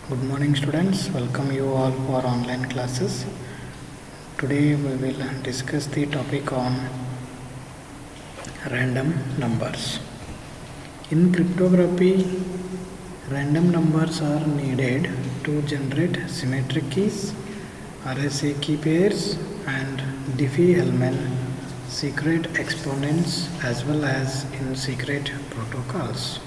Good morning students, welcome you all for online classes. Today we will discuss the topic on random numbers. In cryptography, random numbers are needed to generate symmetric keys, RSA key pairs and Diffie-Hellman secret exponents as well as in secret protocols.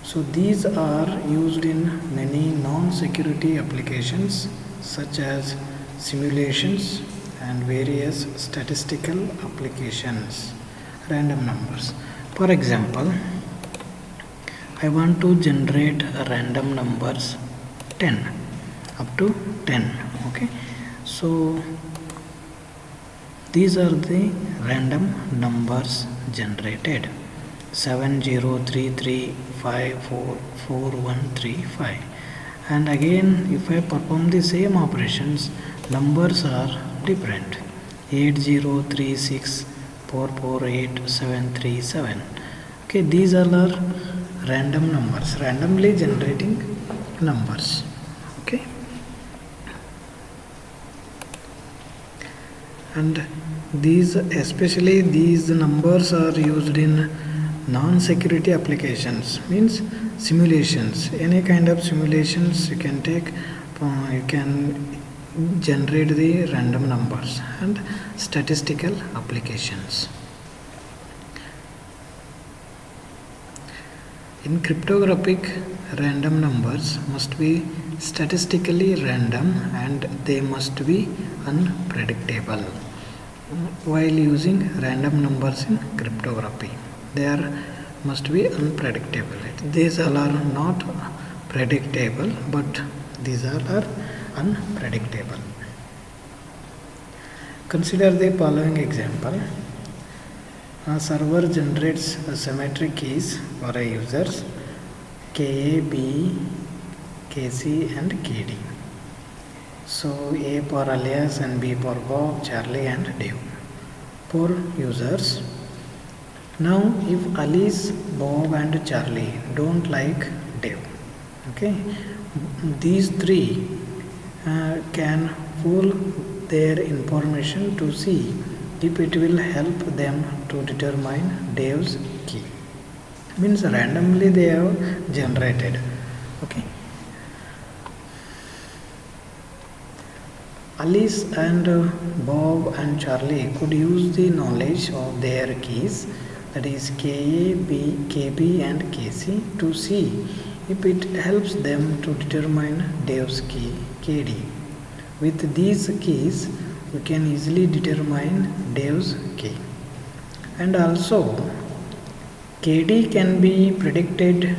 So these are used in many non-security applications such as simulations and various statistical applications. Random numbers. For example, I want to generate random numbers 10 up to 10. Okay, so these are the random numbers generated. 7033544135, and again if I perform the same operations, numbers are different. 803644837. Okay, these all are random numbers, randomly generating numbers. Okay, and these numbers are used in non-security applications, means simulations. Any kind of simulations you can take, you can generate the random numbers, and statistical applications. In cryptographic, random numbers must be statistically random and they must be unpredictable. While using random numbers in cryptography, they must be unpredictable. These all are not predictable, but these all are unpredictable. Consider the following example. A server generates symmetric keys for a users KA, B, KC and KD. So A for alias and B for Bob, Charlie and Dave. For users. Now if Alice, Bob and Charlie don't like Dave, okay, these three can pull their information to see if it will help them to determine Dave's key. Means randomly they have generated. Okay, Alice and Bob and Charlie could use the knowledge of their keys, that is KA, B, KB and KC, to see if it helps them to determine Dave's key KD. With these keys we can easily determine Dave's key, and also KD can be predicted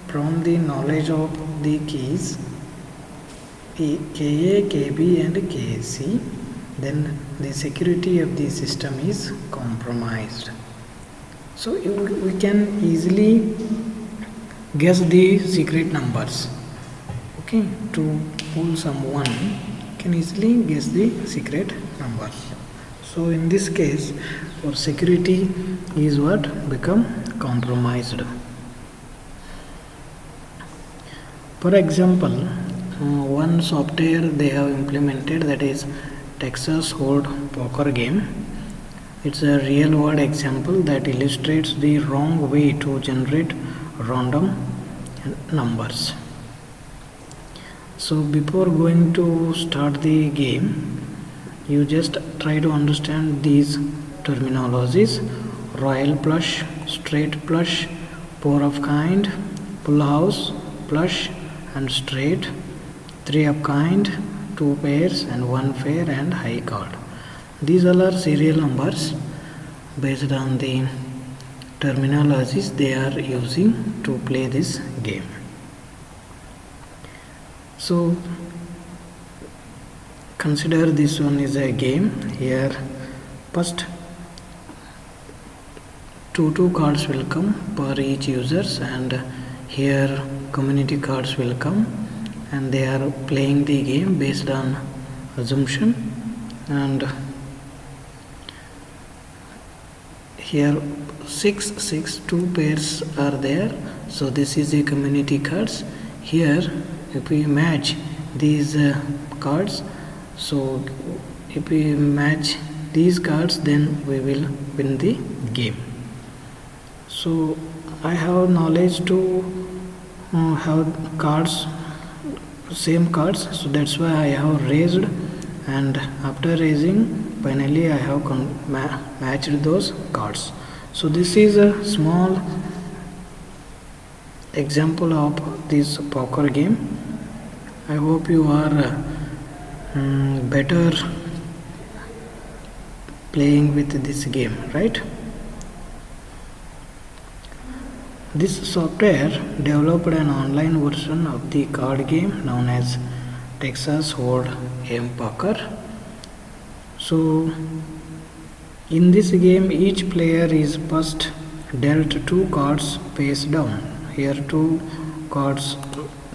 from the knowledge of the keys KA, KB and KC. Then the security of the system is compromised. So we can easily guess the secret numbers. Okay, to pull someone can easily guess the secret numbers. So in this case, our security is what become compromised. For example, one software they have implemented, that is Texas Hold poker game. It's a real world example that illustrates the wrong way to generate random numbers. So before going to start the game, you just try to understand these terminologies: royal flush, straight flush, four of kind, full house, flush and straight, three of kind, two pairs and one pair and high card. These all are serial numbers based on the terminologies they are using to play this game. So consider this one is a game. Here first two cards will come per each users, and here community cards will come, and they are playing the game based on assumption. And here 2 pairs are there, so this is a community cards. Here if we match these cards, so if we match these cards, then we will win the game. So I have knowledge to have cards, same cards, so that's why I have raised, and after raising finally I have matched those cards. So this is a small example of this poker game. I hope you are better playing with this game, right? This software developed an online version of the card game known as Texas Hold'em Poker. So in this game each player is first dealt 2 cards face down. Here 2 cards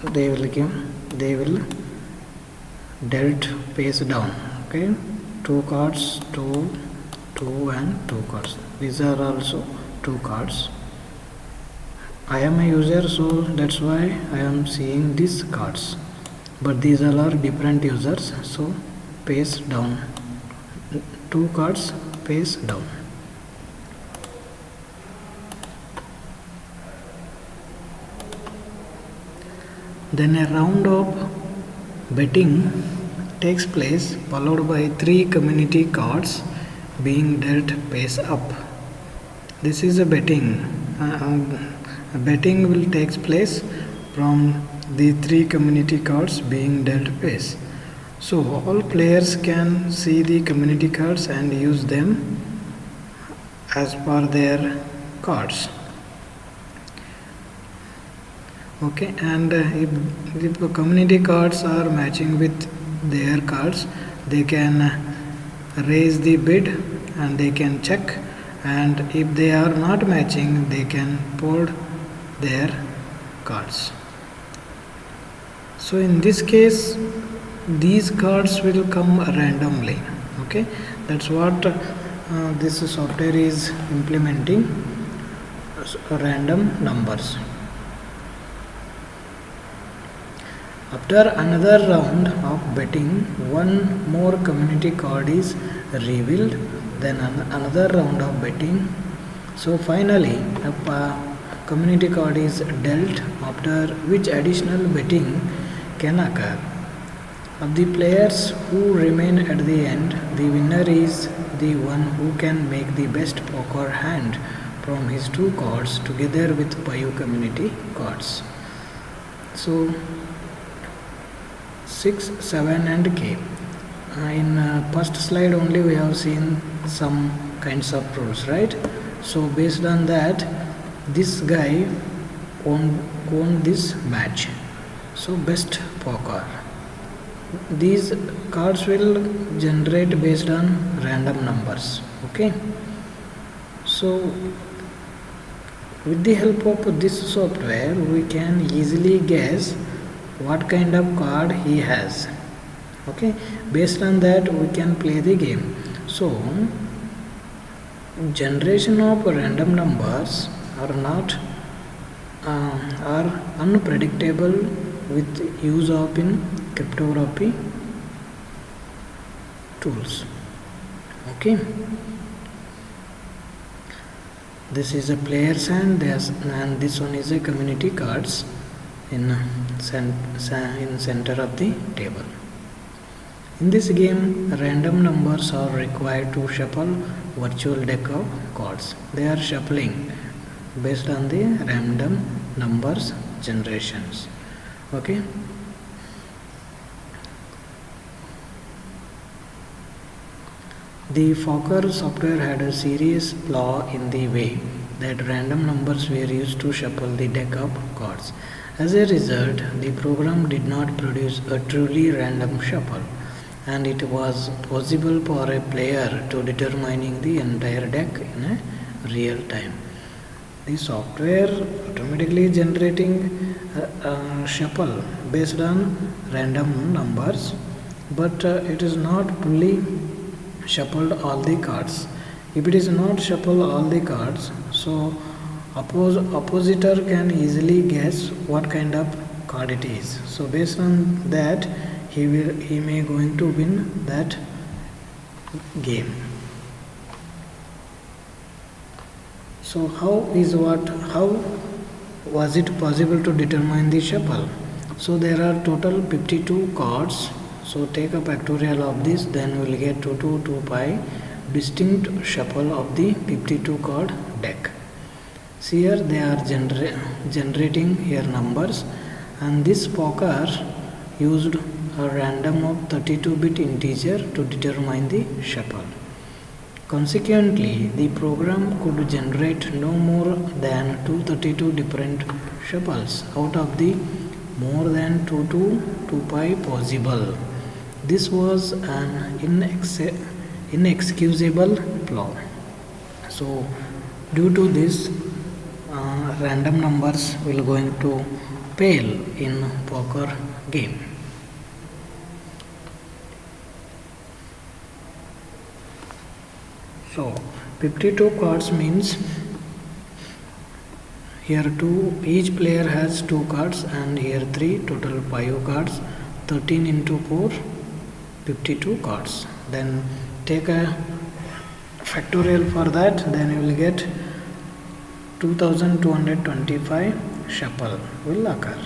they will dealt face down. Okay, 2 cards, 2 and 2 cards. These are also 2 cards. I am a user, so that's why I am seeing these cards, but these all are different users. So face down, 2 cards face down. Then a round of betting takes place, followed by 3 community cards being dealt face up. This is a betting. Betting will take place from the 3 community cards being dealt face. So all players can see the community cards and use them as per their cards. Okay, and if the community cards are matching with their cards, they can raise the bid and they can check, and if they are not matching, they can fold their cards. So in this case these cards will come randomly. Okay, that's what this software is implementing, random numbers. After another round of betting, one more community card is revealed, then another round of betting. So finally a community card is dealt, after which additional betting can occur. Of the players who remain at the end, the winner is the one who can make the best poker hand from his 2 cards together with 5 community cards. So 6, 7 and K. In first slide only we have seen some kinds of rules, right? So based on that, this guy won this match. So best poker. These cards will generate based on random numbers. Okay. So with the help of this software, we can easily guess what kind of card he has. Okay, based on that we can play the game. So generation of random numbers are not are unpredictable with use of in cryptography tools. Okay, this is a player's hand, and this one is a community cards in center of the table. In this game, random numbers are required to shuffle virtual deck of cards. They are shuffling based on the random numbers generations. Okay. The Fokker software had a serious flaw in the way that random numbers were used to shuffle the deck of cards. As a result, the program did not produce a truly random shuffle, and it was possible for a player to determining the entire deck in a real time. The software automatically generating a shuffle based on random numbers, but it is not fully shuffled all the cards. If it is not shuffle all the cards, so oppositor can easily guess what kind of card it is. So based on that, he may going to win that game. So how was it possible to determine the shuffle? So there are total 52 cards. So take a factorial of this, then we will get 2 to 2 pi distinct shuffle of the 52 card deck. See here they are generating here numbers, and this poker used a random of 32-bit integer to determine the shuffle. Consequently, the program could generate no more than 232 different shuffles out of the more than 2 to 2 pi possible. This was an inexcusable flaw. So due to this, random numbers will going to fail in poker game. So 52 cards means here each player has 2 cards, and here 3, total 5 cards. 13 into 4, 52 cards. Then take a factorial for that, then you will get 2225 shuffle will occur.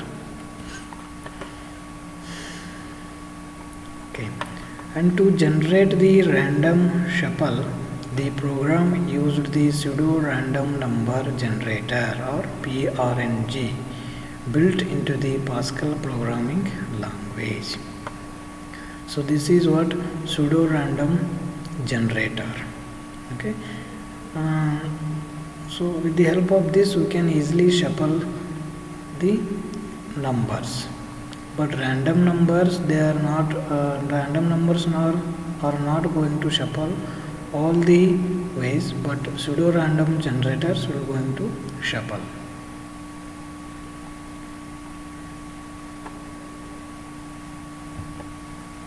Okay, and to generate the random shuffle, the program used the pseudo random number generator or PRNG built into the Pascal programming language. So this is what pseudo random generator. Okay. So with the help of this we can easily shuffle the numbers, but random numbers are not going to shuffle all the ways, but pseudo random generators will going to shuffle.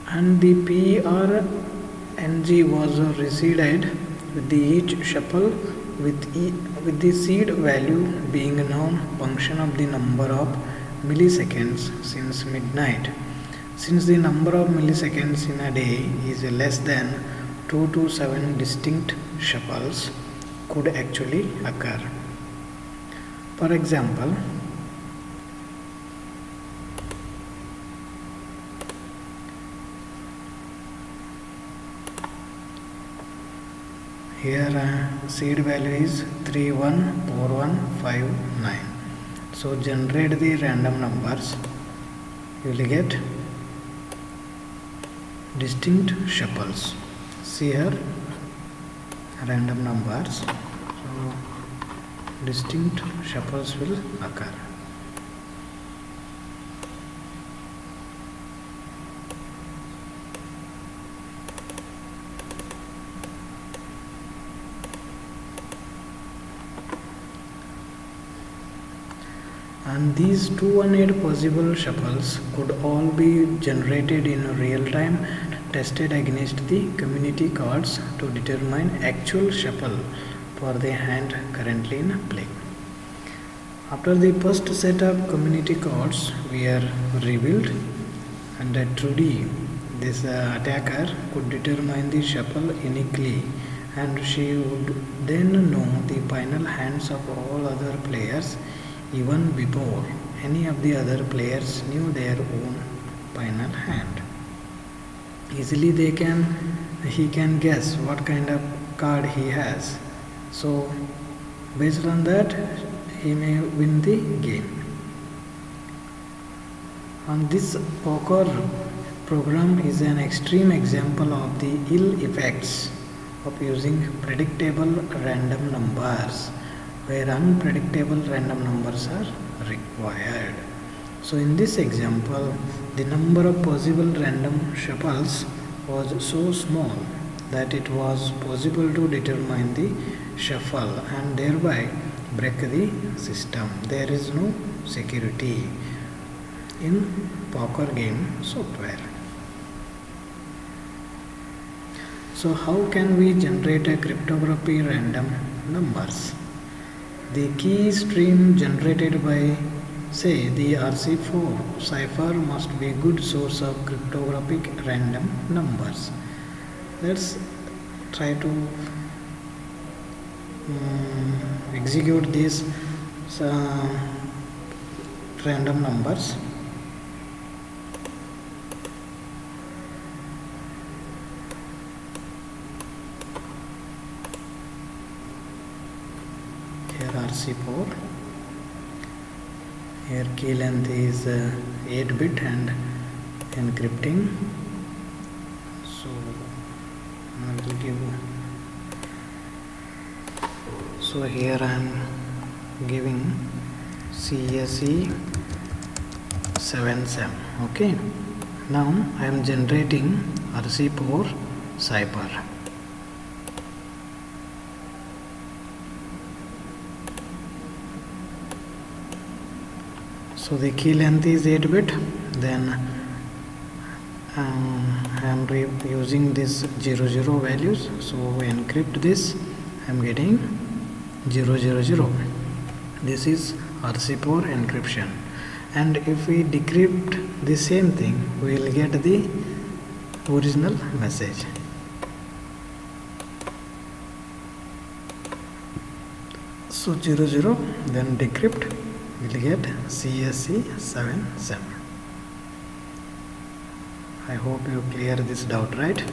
And the PRNG was reseeded with the each shuffle with the seed value being a known function of the number of milliseconds since midnight. Since the number of milliseconds in a day is less than 2 to 7 distinct shuffles could actually occur. For example, here seed value is 314159. So generate the random numbers, you will get distinct shuffles. See here random numbers, so distinct shuffles will occur. And these 218 possible shuffles could all be generated in real time, tested against the community cards to determine actual shuffle for the hand currently in play. After the first set of community cards were revealed, and truly this attacker could determine the shuffle uniquely, and she would then know the final hands of all other players even before any of the other players knew their own final hand. Easily he can guess what kind of card he has. So based on that he may win the game. And this poker program is an extreme example of the ill effects of using predictable random numbers, where unpredictable random numbers are required. So in this example, the number of possible random shuffles was so small that it was possible to determine the shuffle and thereby break the system. There is no security in poker game software. So how can we generate a cryptography random numbers? The key stream generated by say the RC4 cipher must be a good source of cryptographic random numbers. Let's try to execute these random numbers. Here RC4, here key length is 8-bit and encrypting. So I will give, so here I am giving CSE 7SEM. Okay, now I am generating RC4 cipher. So the key length is 8-bit, then I am using this 00 values, so encrypt this. I am getting 000. This is RC4 encryption, and if we decrypt the same thing, we will get the original message. So 00, then decrypt, we'll get CSE 7SEM. I hope you clear this doubt, right?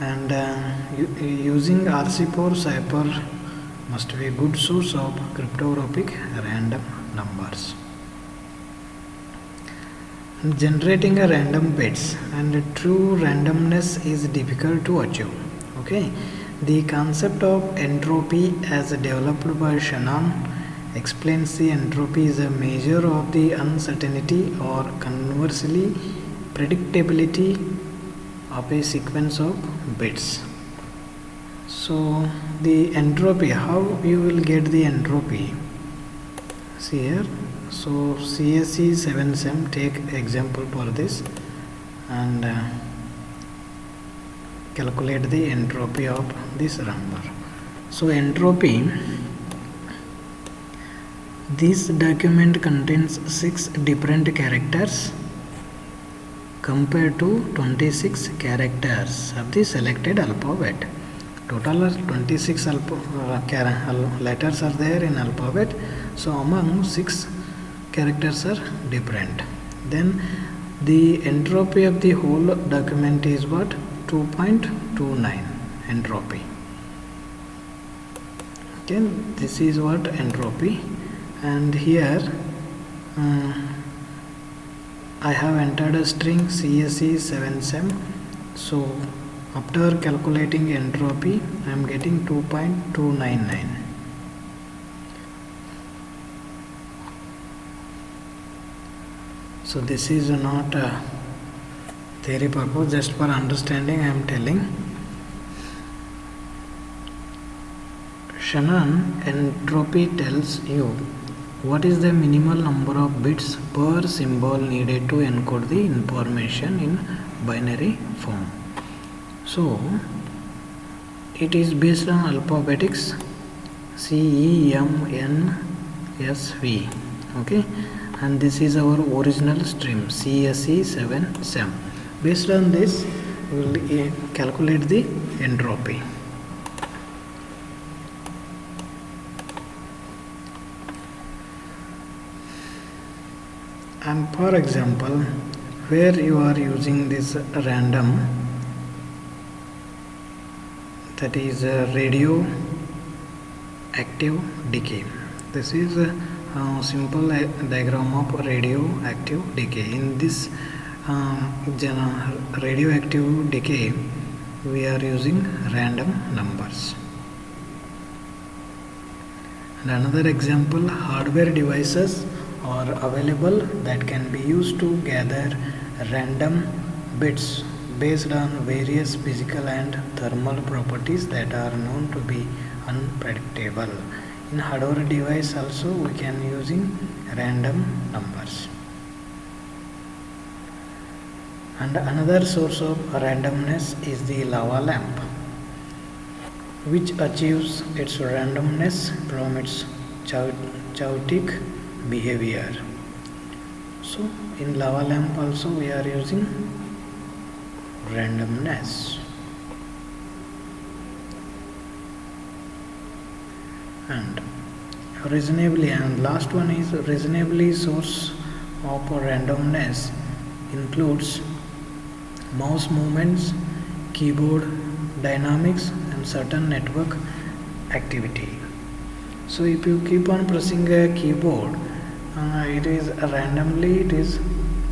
And using RC4 cipher must be a good source of cryptographic random numbers. And generating a random bits and true randomness is difficult to achieve. Okay, the concept of entropy as developed by Shannon explains the entropy is a measure of the uncertainty or conversely predictability of a sequence of bits. So the entropy, how you will get the entropy? See here, so CSE 7SEM, take example for this and calculate the entropy of this number. So entropy, this document contains 6 different characters compared to 26 characters of the selected alphabet. Total 26 letters are there in alphabet, so among 6 characters are different. Then the entropy of the whole document is what? 2.29 entropy. Okay, this is what entropy. And here I have entered a string CSE 7SEM. So after calculating entropy, I am getting 2.299. So this is not a theory purpose, just for understanding I am telling. Shannon entropy tells you what is the minimal number of bits per symbol needed to encode the information in binary form. So it is based on alphabetics CEMNSV. Okay, and this is our original stream CSE 7SEM. Based on this, we will calculate the entropy. And for example, where you are using this random, that is a radio active decay. This is a simple diagram of radioactive decay. In this radioactive decay, we are using random numbers. And another example, hardware devices are available that can be used to gather random bits based on various physical and thermal properties that are known to be unpredictable. In hardware device also we can using random numbers. And another source of randomness is the lava lamp, which achieves its randomness from its chaotic behavior. So in lava lamp also we are using randomness. And reasonably, and last one is reasonably source of randomness includes mouse movements, keyboard dynamics, and certain network activity. So if you keep on pressing a keyboard, it is randomly it is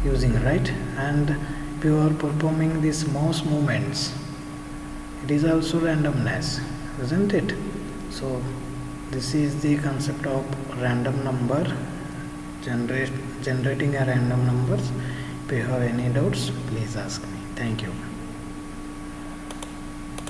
using, right? And if you are performing these mouse movements, it is also randomness, isn't it? So this is the concept of random number, generating a random numbers. If you have any doubts, please ask me. Thank you.